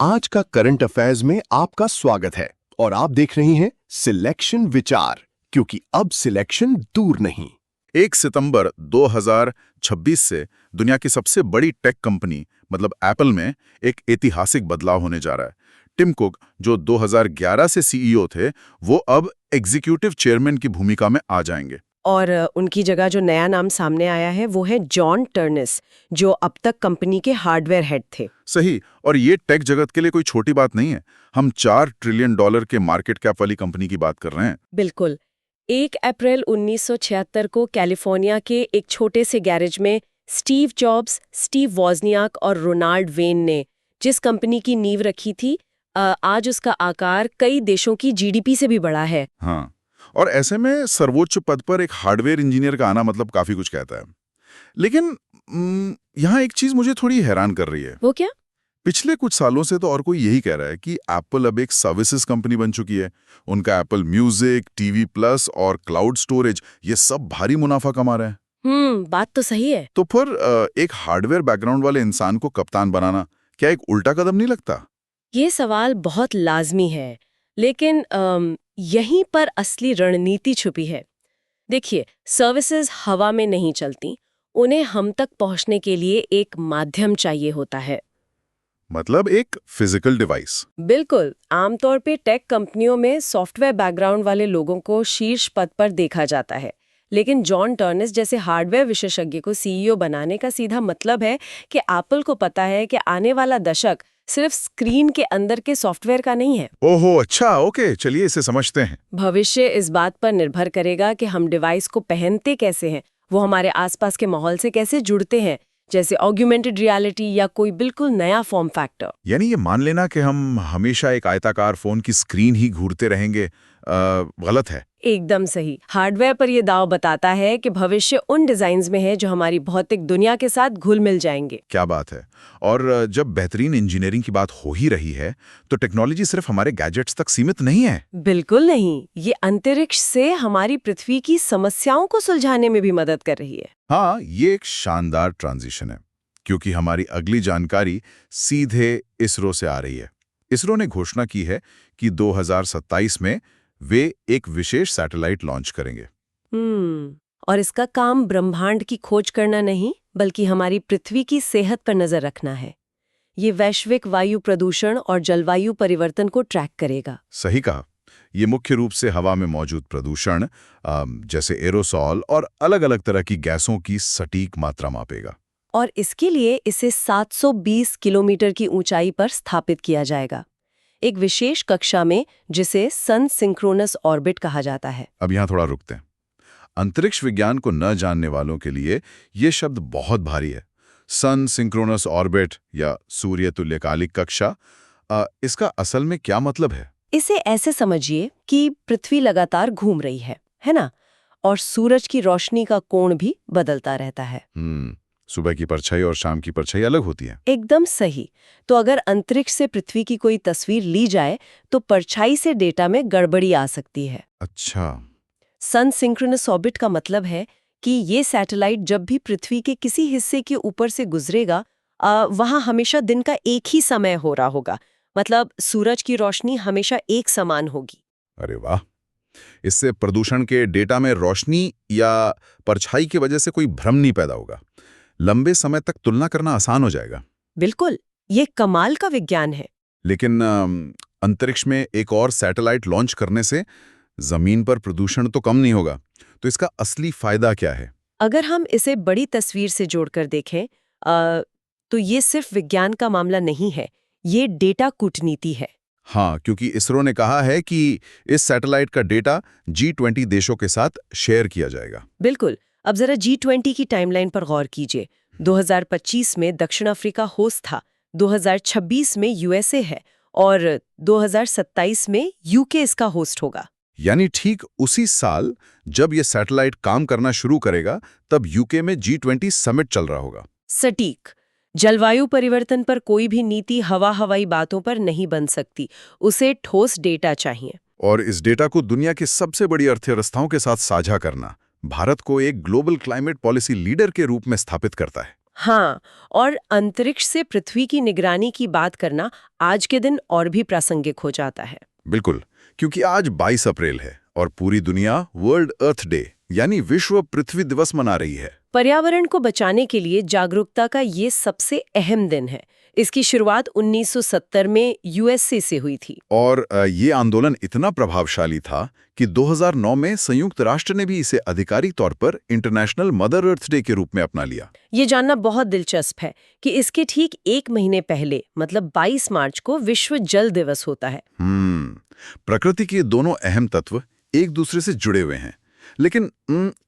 आज का current affairs में आपका स्वागत है और आप देख रहे हैं सिलेक्शन विचार, क्योंकि अब सिलेक्शन दूर नहीं। 1 सितंबर 2026 से दुनिया की सबसे बड़ी टेक कंपनी मतलब एप्पल में एक ऐतिहासिक बदलाव होने जा रहा है। टिम कुक, जो 2011 से सीईओ थे, वो अब एग्जीक्यूटिव चेयरमैन की भूमिका में आ जाएंगे। और उनकी जगह जो नया नाम सामने आया है वो है जॉन टर्नेस, जो अब तक कंपनी के हार्डवेयर हेड थे। सही, और ये टेक जगत के लिए कोई छोटी बात नहीं है। हम $4 ट्रिलियन के मार्केट कैप वाली कंपनी की बात कर रहे हैं। बिल्कुल। 1 अप्रैल 1976 को कैलिफोर्निया के एक छोटे से गैरेज में स्टीव जॉब्स, स्टीव वॉजनियाक और रोनाल्ड वेन ने जिस कंपनी की नींव रखी थी, आज उसका आकार कई देशों की जीडीपी से भी बड़ा है। हाँ, और ऐसे में सर्वोच्च पद पर एक हार्डवेयर इंजीनियर का आना मतलब काफी कुछ कहता है। लेकिन यहाँ एक चीज मुझे थोड़ी हैरान कर रही है। वो क्या? पिछले कुछ सालों से तो और कोई यही कह रहा है कि एप्पल अब एक सर्विसेज कंपनी बन चुकी है। उनका एप्पल म्यूजिक, टीवी प्लस और क्लाउड स्टोरेज, ये सब भारी मुनाफा कमा रहे हैं। बात तो सही है। तो फिर एक हार्डवेयर बैकग्राउंड वाले इंसान को कप्तान बनाना क्या एक उल्टा कदम नहीं लगता? ये सवाल बहुत लाजमी है, लेकिन यहीं पर असली रणनीति छुपी है। देखिए, सर्विसेज हवा में नहीं चलती, उन्हें हम तक पहुंचने के लिए एक माध्यम चाहिए होता है। मतलब एक फिजिकल डिवाइस। बिल्कुल। आमतौर पे टेक कंपनियों में सॉफ्टवेयर बैकग्राउंड वाले लोगों को शीर्ष पद पर देखा जाता है, लेकिन जॉन टर्नेस जैसे हार्डवेयर विशेषज्ञ को सीईओ बनाने का सीधा मतलब है कि एप्पल को पता है कि आने वाला दशक सिर्फ स्क्रीन के अंदर के सॉफ्टवेयर का नहीं है। ओहो, अच्छा, ओके, चलिए इसे समझते हैं। भविष्य इस बात पर निर्भर करेगा कि हम डिवाइस को पहनते कैसे हैं, वो हमारे आसपास के माहौल से कैसे जुड़ते हैं, जैसे ऑग्यूमेंटेड रियलिटी या कोई बिल्कुल नया फॉर्म फैक्टर। यानी ये मान लेना कि हम हमेशा एक आयताकार फोन की स्क्रीन ही घूरते रहेंगे गलत है। एकदम सही। हार्डवेयर पर यह दाव बताता है कि भविष्य उन डिजाइन्स में है जो हमारी भौतिक दुनिया के साथ घुल मिल जाएंगे। क्या बात है। और जब बेहतरीन इंजीनियरिंग की बात हो ही रही है, तो टेक्नोलॉजी सिर्फ हमारे गैजेट्स तक सीमित नहीं है। बिल्कुल नहीं, ये अंतरिक्ष से हमारी पृथ्वी की समस्याओं को सुलझाने में भी मदद कर रही है। हाँ, ये एक शानदार ट्रांजिशन है, क्योंकि हमारी अगली जानकारी सीधे इसरो से आ रही है। इसरो ने घोषणा की है कि 2027 में वे एक विशेष सैटेलाइट लॉन्च करेंगे। और इसका काम ब्रह्मांड की खोज करना नहीं, बल्कि हमारी पृथ्वी की सेहत पर नजर रखना है। ये वैश्विक वायु प्रदूषण और जलवायु परिवर्तन को ट्रैक करेगा। सही कहा। ये मुख्य रूप से हवा में मौजूद प्रदूषण जैसे एरोसॉल और अलग-अलग तरह की गैसों की सटीक मात्रा मापेगा। और इसके लिए इसे 720 किलोमीटर की ऊंचाई पर स्थापित किया जाएगा, एक विशेष कक्षा में जिसे सन सिंक्रोनस ऑर्बिट कहा जाता है। अब यहाँ थोड़ा रुकते हैं। अंतरिक्ष विज्ञान को न जानने वालों के लिए ये शब्द बहुत भारी है। सन सिंक्रोनस ऑर्बिट या सूर्य तुल्यकालिक कक्षा, इसका असल में क्या मतलब है? इसे ऐसे समझिए कि पृथ्वी लगातार घूम रही है ना? और सूरज की रोशनी का कोण भी बदलता रहता है। सुबह की परछाई और शाम की परछाई अलग होती है। एकदम सही। तो अगर अंतरिक्ष से पृथ्वी की कोई तस्वीर ली जाए तो परछाई से डेटा में गड़बड़ी आ सकती है। अच्छा। सन सिंक्रोनस ऑर्बिट का मतलब है कि ये सैटेलाइट जब भी पृथ्वी के किसी हिस्से के ऊपर से गुजरेगा, वहां हमेशा दिन का एक ही समय हो रहा होगा। मतलब सूरज की रोशनी हमेशा एक समान होगी। अरे वाह! इससे प्रदूषण के डेटा में रोशनी या परछाई की वजह से कोई भ्रम नहीं पैदा होगा। लंबे समय तक तुलना करना आसान हो जाएगा। बिल्कुल, ये कमाल का विज्ञान है। लेकिन अंतरिक्ष में एक और सैटेलाइट लॉन्च करने से जमीन पर प्रदूषण तो कम नहीं होगा। तो इसका असली फायदा क्या है? अगर हम इसे बड़ी तस्वीर से जोड़कर देखें, तो ये सिर्फ विज्ञान का मामला नहीं है, ये डेटा कूटनीति है। हाँ, क्योंकि इसरो ने कहा है कि इस सैटेलाइट का डेटा G20 देशों के साथ शेयर किया जाएगा। बिल्कुल। अब जरा G20 की टाइमलाइन पर गौर कीजिए। 2025 में दक्षिण अफ्रीका होस्ट था, 2026 में यूएसए है और 2027 में यूके इसका होस्ट होगा। यानी ठीक उसी साल जब ये सैटेलाइट काम करना शुरू करेगा, तब यूके में G20 समिट चल रहा होगा। सटीक। जलवायु परिवर्तन पर कोई भी नीति हवाई बातों पर नहीं बन सकती, उसे ठोस डेटा चाहिए। और इस डेटा को दुनिया की सबसे बड़ी अर्थव्यवस्थाओं के साथ साझा करना भारत को एक ग्लोबल क्लाइमेट पॉलिसी लीडर के रूप में स्थापित करता है। हाँ, और अंतरिक्ष से पृथ्वी की निगरानी की बात करना आज के दिन और भी प्रासंगिक हो जाता है। बिल्कुल, क्योंकि आज 22 अप्रैल है और पूरी दुनिया वर्ल्ड अर्थ डे यानी विश्व पृथ्वी दिवस मना रही है। पर्यावरण को बचाने के लिए जागरूकता का ये सबसे अहम दिन है। इसकी शुरुआत 1970 में यूएसए से हुई थी। और ये आंदोलन इतना प्रभावशाली था कि 2009 में संयुक्त राष्ट्र ने भी इसे आधिकारिक तौर पर इंटरनेशनल मदर अर्थ डे के रूप में अपना लिया। ये जानना बहुत दिलचस्प है कि इसके ठीक एक महीने पहले मतलब 22 मार्च को विश्व जल दिवस होता है। प्रकृति के दोनों अहम तत्व एक दूसरे से जुड़े हुए हैं। लेकिन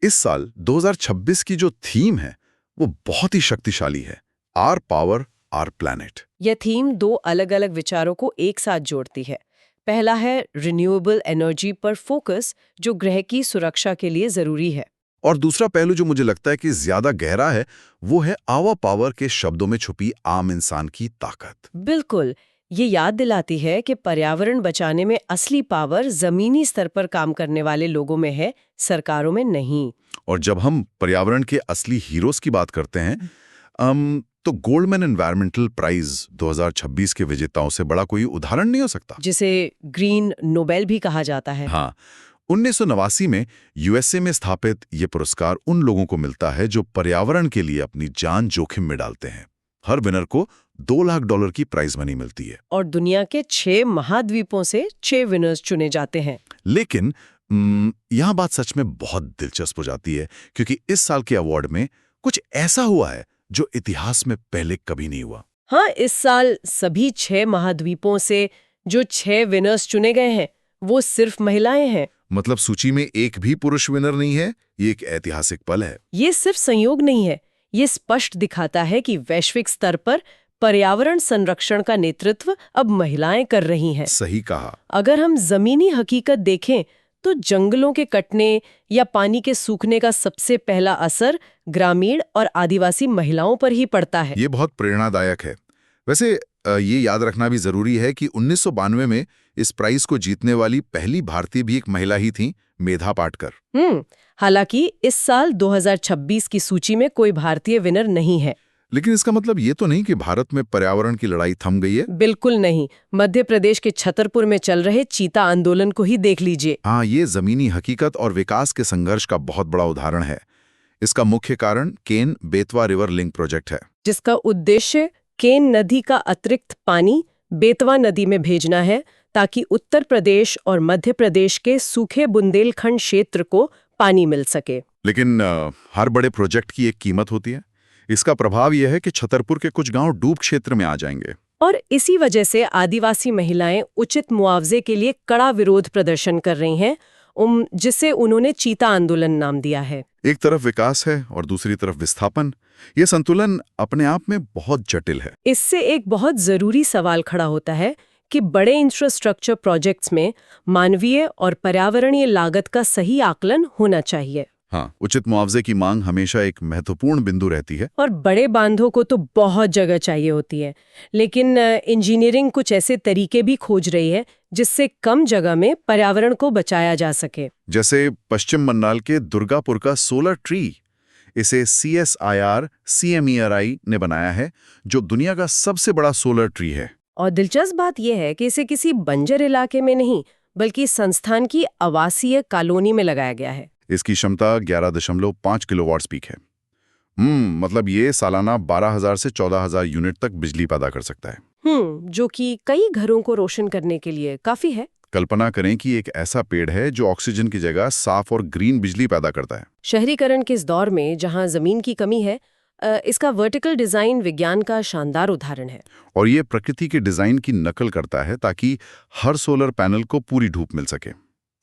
इस साल 2026 की जो थीम है वो बहुत ही शक्तिशाली है, आर पावर आर प्लैनेट। यह थीम दो अलग-अलग विचारों को एक साथ जोड़ती है। पहला है रिन्यूएबल एनर्जी पर फोकस, जो ग्रह की सुरक्षा के लिए जरूरी है। और दूसरा पहलू जो मुझे लगता है कि ज्यादा गहरा है, वो है आवर पावर के शब्दों में छुपी आम इंसान की ताकत। बिल्कुल, ये याद दिलाती है कि पर्यावरण बचाने में असली पावर जमीनी स्तर पर काम करने वाले लोगों में है, सरकारों में नहीं। और जब हम पर्यावरण के असली हीरोज की बात करते हैं, तो गोल्डमैन एनवायरमेंटल प्राइज 2026 के विजेताओं से बड़ा कोई उदाहरण नहीं हो सकता, जिसे ग्रीन नोबेल भी कहा जाता है। हाँ, 1989 में यूएसए में स्थापित ये पुरस्कार उन लोगों को मिलता है जो पर्यावरण के लिए अपनी जान जोखिम में डालते हैं। हर विनर को $2 लाख की प्राइज मनी मिलती है। और दुनिया के 6 महाद्वीपों से 6 विनर्स चुने जाते हैं। लेकिन यहाँ बात सच में बहुत दिलचस्प हो जाती है, क्योंकि इस साल के अवार्ड में कुछ ऐसा हुआ है जो इतिहास में पहले कभी नहीं हुआ। हाँ, इस साल सभी 6 महाद्वीपों से जो 6 विनर्स चुने गए हैं वो सिर्फ महिलाएं हैं। मतलब सूची में एक भी पुरुष विनर नहीं है। ये एक ऐतिहासिक पल है। ये सिर्फ संयोग नहीं है, ये स्पष्ट दिखाता है कि वैश्विक स्तर पर पर्यावरण संरक्षण का नेतृत्व अब महिलाएं कर रही हैं। सही कहा। अगर हम जमीनी हकीकत देखें तो जंगलों के कटने या पानी के सूखने का सबसे पहला असर ग्रामीण और आदिवासी महिलाओं पर ही पड़ता है। ये बहुत प्रेरणादायक है। वैसे ये याद रखना भी जरूरी है कि 1992 में इस प्राइज को जीतने वाली पहली भारतीय भी एक महिला ही थी, मेधा पाटकर। हालांकि इस साल 2026 की सूची में कोई भारतीय विनर नहीं है। लेकिन इसका मतलब ये तो नहीं कि भारत में पर्यावरण की लड़ाई थम गई है। बिल्कुल नहीं। मध्य प्रदेश के छतरपुर में चल रहे चीता आंदोलन को ही देख लीजिए। हाँ, ये जमीनी हकीकत और विकास के संघर्ष का बहुत बड़ा उदाहरण है। इसका मुख्य कारण Ken Betwa river link project है, जिसका उद्देश्य केन नदी का अतिरिक्त पानी बेतवा नदी में भेजना है ताकि उत्तर प्रदेश और मध्य प्रदेश के सूखे बुंदेलखंड क्षेत्र को पानी मिल सके। लेकिन हर बड़े प्रोजेक्ट की एक कीमत होती है। इसका प्रभाव यह है कि छतरपुर के कुछ गांव डूब क्षेत्र में आ जाएंगे। और इसी वजह से आदिवासी महिलाएं उचित मुआवजे के लिए कड़ा विरोध प्रदर्शन कर रही हैं, जिसे उन्होंने चीता आंदोलन नाम दिया है। एक तरफ विकास है और दूसरी तरफ विस्थापन। ये संतुलन अपने आप में बहुत जटिल है। इससे एक बहुत जरूरी सवाल खड़ा होता है कि बड़े इंफ्रास्ट्रक्चर प्रोजेक्ट्स में मानवीय और पर्यावरणीय लागत का सही आकलन होना चाहिए। हाँ, उचित मुआवजे की मांग हमेशा एक महत्वपूर्ण बिंदु रहती है। और बड़े बांधों को तो बहुत जगह चाहिए होती है, लेकिन इंजीनियरिंग कुछ ऐसे तरीके भी खोज रही है जिससे कम जगह में पर्यावरण को बचाया जा सके। जैसे पश्चिम बंगाल के दुर्गापुर का सोलर ट्री। इसे CSIR CMERI ने बनाया है, जो दुनिया का सबसे बड़ा सोलर ट्री है। और दिलचस्प बात यह है कि इसे किसी बंजर इलाके में नहीं बल्कि संस्थान की आवासीय कॉलोनी में लगाया गया है। इसकी क्षमता 11.5 किलोवाट पीक है। मतलब ये सालाना 12,000 से 14,000 यूनिट तक बिजली पैदा कर सकता है। जो कि कई घरों को रोशन करने के लिए काफी है। कल्पना करें कि एक ऐसा पेड़ है जो ऑक्सीजन की जगह साफ और ग्रीन बिजली पैदा करता है। शहरीकरण के इस दौर में जहां जमीन की कमी है, इसका वर्टिकल डिजाइन विज्ञान का शानदार उदाहरण है। और ये प्रकृति के डिजाइन की नकल करता है ताकि हर सोलर पैनल को पूरी धूप मिल सके,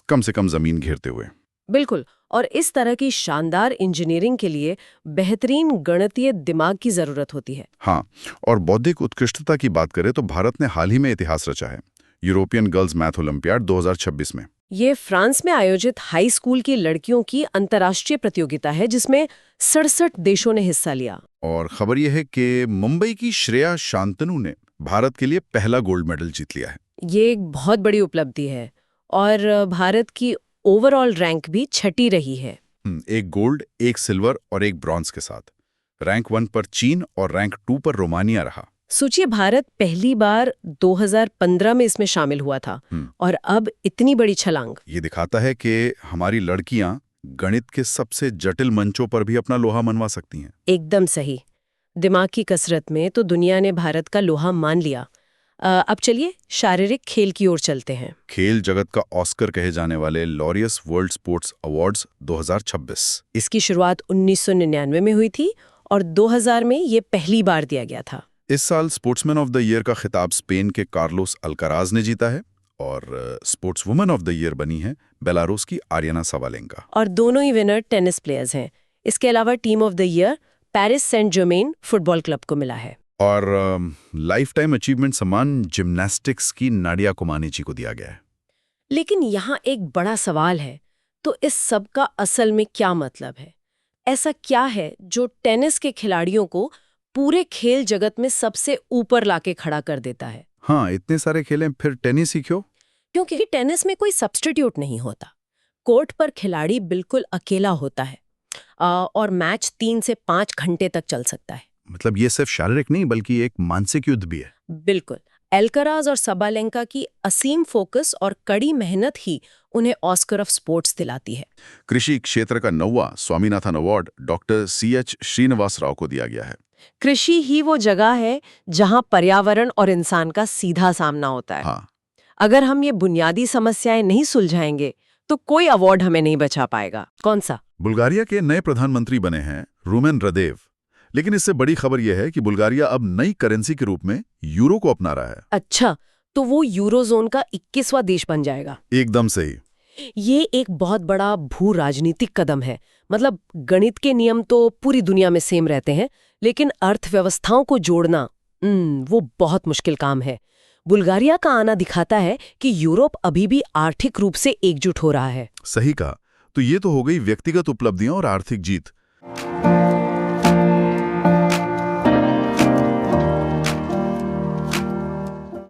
कम से कम जमीन घेरते हुए। बिल्कुल। और इस तरह की शानदार इंजीनियरिंग के लिए बेहतरीन गणितीय दिमाग की जरूरत होती है। हाँ, और बौद्धिक उत्कृष्टता की बात करें तो भारत ने हाल ही में इतिहास रचा है, यूरोपियन गर्ल्स मैथ ओलंपियाड 2026 में। ये फ्रांस में आयोजित हाई स्कूल की लड़कियों की अंतर्राष्ट्रीय प्रतियोगिता है जिसमें 67 देशों ने हिस्सा लिया। और खबर यह है कि मुंबई की श्रेया शांतनु ने भारत के लिए पहला गोल्ड मेडल जीत लिया है। ये एक बहुत बड़ी उपलब्धि है और भारत की ओवरऑल रैंक भी छठी रही है। एक गोल्ड, एक सिल्वर और एक ब्रॉन्ज के साथ। रैंक 1 पर चीन और रैंक 2 पर रोमानिया रहा। सोचिए, भारत पहली बार 2015 में इसमें शामिल हुआ था और अब इतनी बड़ी छलांग। ये दिखाता है कि हमारी लड़कियां गणित के सबसे जटिल मंचों पर भी अपना लोहा मनवा सकती हैं। एकदम सही। दिमाग की कसरत में तो दुनिया ने भारत का लोहा मान लिया। अब चलिए शारीरिक खेल की ओर चलते हैं। खेल जगत का ऑस्कर कहे जाने वाले लॉरियस वर्ल्ड स्पोर्ट्स अवार्ड्स 2026। इसकी शुरुआत 1999 में हुई थी और 2000 में ये पहली बार दिया गया था। इस साल स्पोर्ट्समैन ऑफ द ईयर का खिताब स्पेन के कार्लोस अल्काराज ने जीता है और sports woman of the year बनी है बेलारूस की आर्याना सवालेंका। और दोनों ही विनर टेनिस प्लेयर्स हैं। इसके अलावा team of the year Paris Saint Germain football club को मिला है। और लाइफ टाइम अचीवमेंट सम्मान जिम्नास्टिक्स की नाडिया कोमानीची को दिया गया है। लेकिन यहाँ एक बड़ा सवाल है, तो इस सब का असल में क्या मतलब है? ऐसा क्या है जो टेनिस के खिलाड़ियों को पूरे खेल जगत में सबसे ऊपर लाके खड़ा कर देता है? हाँ, इतने सारे खेलें, फिर टेनिस ही क्यों? क्योंकि टेनिस में कोई सब्स्टिट्यूट नहीं होता। कोर्ट पर खिलाड़ी बिल्कुल अकेला होता है और मैच 3 से 5 घंटे तक चल सकता है। मतलब ये सिर्फ शारीरिक नहीं बल्कि एक मानसिक युद्ध भी है। बिल्कुल। अल्काराज और सबालेंका की असीम फोकस और कड़ी मेहनत ही उन्हें ऑस्कर ऑफ स्पोर्ट्स दिलाती है। कृषि क्षेत्र का 9वां Swaminathan award doctor CH Srinivas Rao को दिया गया है। कृषि ही वो जगह है जहां पर्यावरण और इंसान का सीधा सामना होता है। हाँ। अगर हम ये बुनियादी समस्याएं नहीं सुलझाएंगे तो कोई अवार्ड हमें नहीं बचा पाएगा। कौन सा? बुल्गारिया के नए प्रधानमंत्री बने हैं रूमेन रदेव। लेकिन इससे बड़ी खबर यह है कि बुल्गारिया अब नई करेंसी के रूप में यूरो को अपना रहा है। अच्छा, तो वो यूरोजोन का 21वां देश बन जाएगा। एकदम सही। ये एक बहुत बड़ा भू राजनीतिक कदम है। मतलब गणित के नियम तो पूरी दुनिया में सेम रहते हैं, लेकिन अर्थव्यवस्थाओं को जोड़ना वो बहुत मुश्किल काम है। बुल्गारिया का आना दिखाता है कि यूरोप अभी भी आर्थिक रूप से एकजुट हो रहा है। सही कहा। तो ये तो हो गई व्यक्तिगत उपलब्धियां और आर्थिक जीत।